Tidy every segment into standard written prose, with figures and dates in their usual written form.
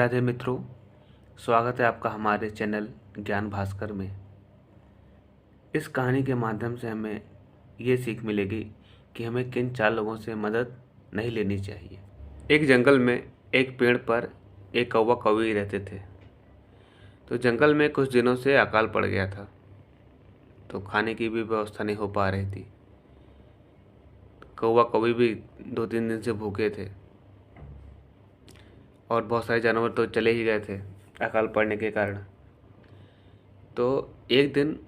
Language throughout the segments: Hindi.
राधे मित्रों, स्वागत है आपका हमारे चैनल ज्ञान भास्कर में। इस कहानी के माध्यम से हमें ये सीख मिलेगी कि हमें किन 4 लोगों से मदद नहीं लेनी चाहिए। एक जंगल में एक पेड़ पर एक कौवा कौवी रहते थे। तो जंगल में कुछ दिनों से अकाल पड़ गया था, तो खाने की भी व्यवस्था नहीं हो पा रही थी। कौवा कौवी भी 2-3 दिन से भूखे थे और बहुत सारे जानवर तो चले ही गए थे अकाल पड़ने के कारण। तो एक दिन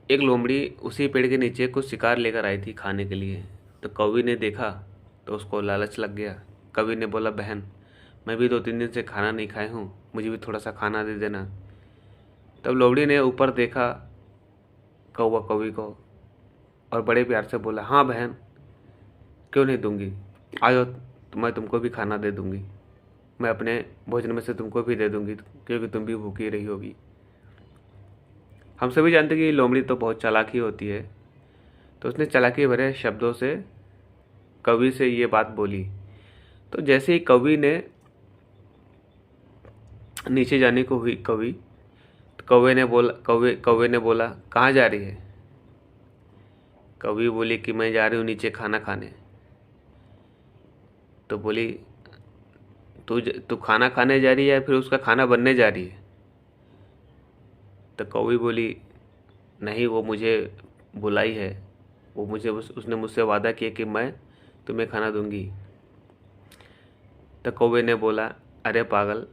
एक लोमड़ी उसी पेड़ के नीचे कुछ शिकार लेकर आई थी खाने के लिए। तो कौवी ने देखा तो उसको लालच लग गया। कौवी ने बोला, बहन, मैं भी 2-3 दिन से खाना नहीं खाई हूँ, मुझे भी थोड़ा सा खाना दे देना। तब लोमड़ी ने ऊपर देखा कौवा कौवी को और बड़े प्यार से बोला, हाँ बहन, क्यों नहीं दूंगी, आओ तो मैं तुमको भी खाना दे दूंगी। मैं अपने भोजन में से तुमको भी दे दूंगी क्योंकि तुम भी भूखी रही होगी। हम सभी जानते हैं कि लोमड़ी तो बहुत चालाकी होती है। तो उसने चालाकी भरे शब्दों से कौवी से ये बात बोली। तो जैसे ही कौवी ने नीचे जाने को हुई तो कौवे ने बोला, कहाँ जा रही है? कौवी बोली कि मैं जा रही हूँ नीचे खाना खाने। तो बोली, तू खाना खाने जा रही है या फिर उसका खाना बनने जा रही है? तो कौवी बोली, नहीं, वो मुझे बुलाई है, उसने मुझसे वादा किया कि मैं तुम्हें खाना दूंगी। तो कौवे ने बोला, अरे पागल,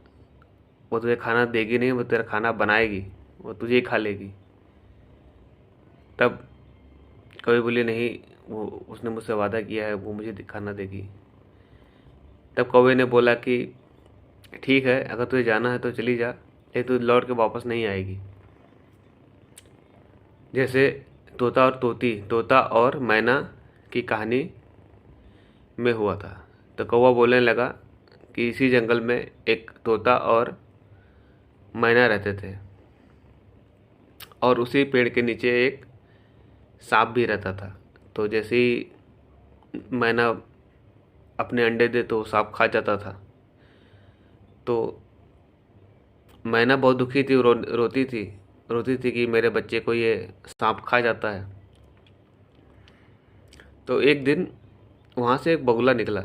वो तुझे खाना देगी नहीं, वो तेरा खाना बनाएगी, वो तुझे ही खा लेगी। तब कौवी बोली, नहीं, वो उसने मुझसे वादा किया है, वो मुझे खाना देगी। तब कौवे ने बोला कि ठीक है, अगर तुझे जाना है तो चली जा, ये तू लौट के वापस नहीं आएगी। जैसे तोता और मैना की कहानी में हुआ था। तो कौवा बोलने लगा कि इसी जंगल में एक तोता और मैना रहते थे और उसी पेड़ के नीचे एक सांप भी रहता था। तो जैसे ही मैना अपने अंडे दे तो सांप खा जाता था। तो मैना बहुत दुखी थी, रोती थी कि मेरे बच्चे को ये सांप खा जाता है। तो एक दिन वहाँ से एक बगुला निकला।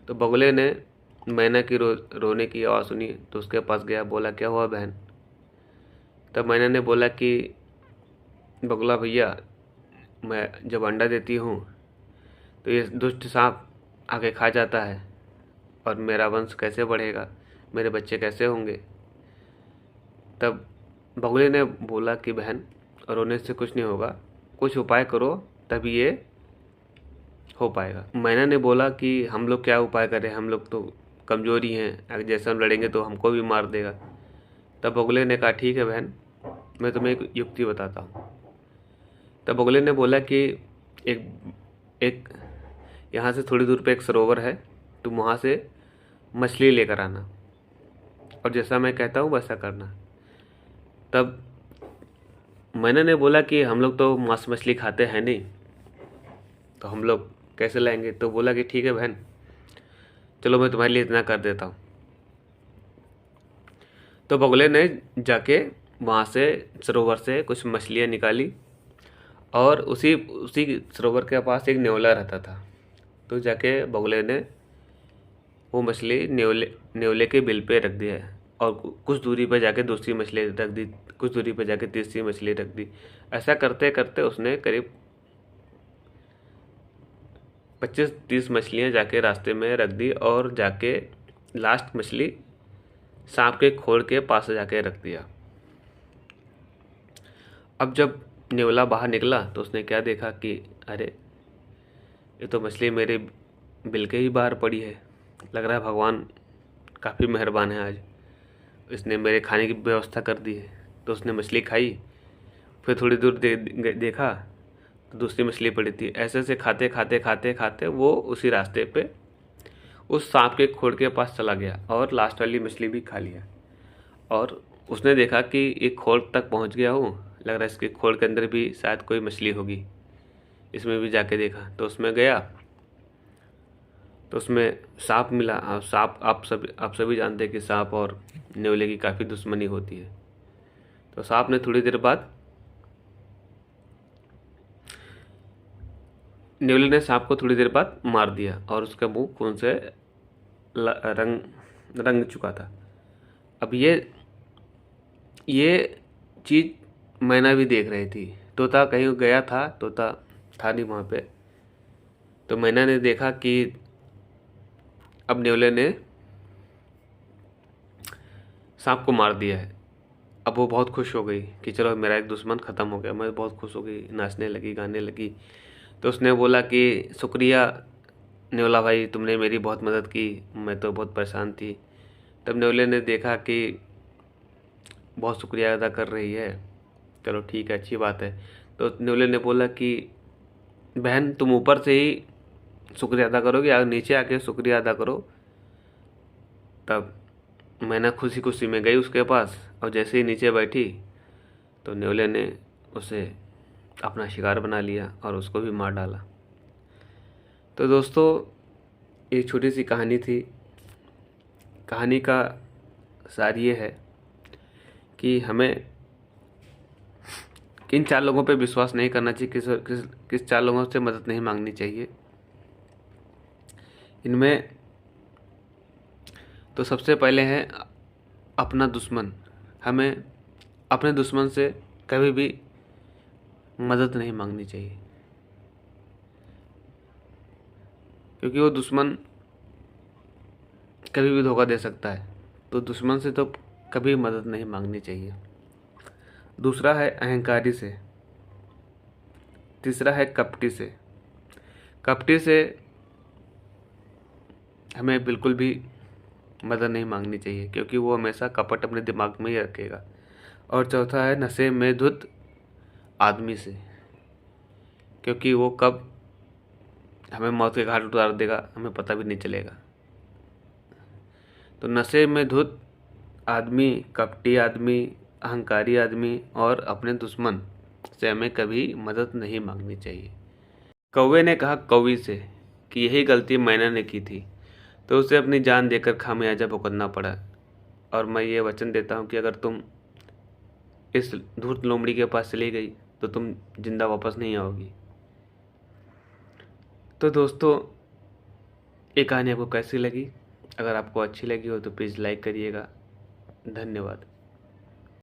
तो बगुले ने मैना की रोने की आवाज़ सुनी तो उसके पास गया, बोला, क्या हुआ बहन? तब मैना ने बोला कि बगुला भैया, मैं जब अंडा देती हूँ तो ये दुष्ट सांप आके खा जाता है और मेरा वंश कैसे बढ़ेगा, मेरे बच्चे कैसे होंगे? तब बगुले ने बोला कि बहन, रोने से कुछ नहीं होगा, कुछ उपाय करो तभी ये हो पाएगा। मैना ने बोला कि हम लोग क्या उपाय करें, हम लोग तो कमज़ोर ही हैं, अगर जैसे हम लड़ेंगे तो हमको भी मार देगा। तब बगुले ने कहा, ठीक है बहन, मैं तुम्हें एक युक्ति बताता हूँ। तब बगुले ने बोला कि एक यहाँ से थोड़ी दूर पे एक सरोवर है, तुम वहाँ से मछली लेकर आना और जैसा मैं कहता हूँ वैसा करना। तब मैना ने बोला कि हम लोग तो मांस मछली खाते हैं नहीं, तो हम लोग कैसे लाएंगे? तो बोला कि ठीक है बहन, चलो मैं तुम्हारे लिए इतना कर देता हूँ। तो बगुले ने जाके वहाँ से सरोवर से कुछ मछलियाँ निकाली और उसी सरोवर के पास एक नेवला रहता था। तो जाके बगुले ने वो मछली नेवले के बिल पे रख दिया और कुछ दूरी पर जाके दूसरी मछली रख दी, कुछ दूरी पर जाके तीसरी मछली रख दी। ऐसा करते करते उसने करीब 25-30 मछलियाँ जाके रास्ते में रख दी और जाके लास्ट मछली सांप के खोल के पास जाके रख दिया। अब जब नेवला बाहर निकला तो उसने क्या देखा कि अरे, ये तो मछली मेरे बिल के ही बाहर पड़ी है। लग रहा है भगवान काफ़ी मेहरबान है, आज इसने मेरे खाने की व्यवस्था कर दी है। तो उसने मछली खाई, फिर थोड़ी दूर देखा तो दूसरी मछली पड़ी थी। ऐसे से खाते खाते खाते खाते वो उसी रास्ते पे उस सांप के खोल के पास चला गया और लास्ट वाली मछली भी खा लिया। और उसने देखा कि एक खोल तक पहुंच गया हूँ, लग रहा है इसके खोल के अंदर भी शायद कोई मछली होगी, इसमें भी जाके देखा। तो उसमें गया तो उसमें सांप मिला। सांप आप सभी जानते हैं कि सांप और नेवले की काफ़ी दुश्मनी होती है। तो सांप ने थोड़ी देर बाद नेवले ने सांप को थोड़ी देर बाद मार दिया और उसका मुंह खून से रंग रंग चुका था। अब ये चीज़ मैना भी देख रही थी। तोता कहीं गया था, तोता था नहीं वहाँ पे। तो मैना ने देखा कि अब नेवले ने सांप को मार दिया है। अब वो बहुत खुश हो गई कि चलो मेरा एक दुश्मन ख़त्म हो गया। मैं बहुत खुश हो गई, नाचने लगी, गाने लगी। तो उसने बोला कि शुक्रिया नेवला भाई, तुमने मेरी बहुत मदद की, मैं तो बहुत परेशान थी। तब नेवले ने देखा कि बहुत शुक्रिया अदा कर रही है, चलो ठीक है, अच्छी बात है। तो नेवले ने बोला कि बहन, तुम ऊपर से ही शुक्रिया अदा करोगे या नीचे आके शुक्रिया अदा करो। तब मैना खुशी खुशी में गई उसके पास और जैसे ही नीचे बैठी तो नेवले ने उसे अपना शिकार बना लिया और उसको भी मार डाला। तो दोस्तों, एक छोटी सी कहानी थी। कहानी का सार ये है कि हमें किन 4 लोगों पे विश्वास नहीं करना चाहिए, किस 4 लोगों से मदद नहीं मांगनी चाहिए। इनमें तो सबसे पहले है अपना दुश्मन। हमें अपने दुश्मन से कभी भी मदद नहीं मांगनी चाहिए, क्योंकि वो दुश्मन कभी भी धोखा दे सकता है। तो दुश्मन से तो कभी मदद नहीं मांगनी चाहिए। दूसरा है अहंकारी से। तीसरा है कपटी से। कपटी से हमें बिल्कुल भी मदद नहीं मांगनी चाहिए, क्योंकि वो हमेशा कपट अपने दिमाग में ही रखेगा। और चौथा है नशे में धुत आदमी से, क्योंकि वो कब हमें मौत के घाट उतार देगा हमें पता भी नहीं चलेगा। तो नशे में धुत आदमी, कपटी आदमी, अहंकारी आदमी और अपने दुश्मन से हमें कभी मदद नहीं मांगनी चाहिए। कौवे ने कहा कौवी से कि यही गलती मैना ने की थी, तो उसे अपनी जान देकर खामियाजा भुगतना पड़ा। और मैं ये वचन देता हूँ कि अगर तुम इस धूर्त लोमड़ी के पास चली गई तो तुम जिंदा वापस नहीं आओगी। तो दोस्तों, ये कहानी आपको कैसी लगी? अगर आपको अच्छी लगी हो तो प्लीज़ लाइक करिएगा। धन्यवाद।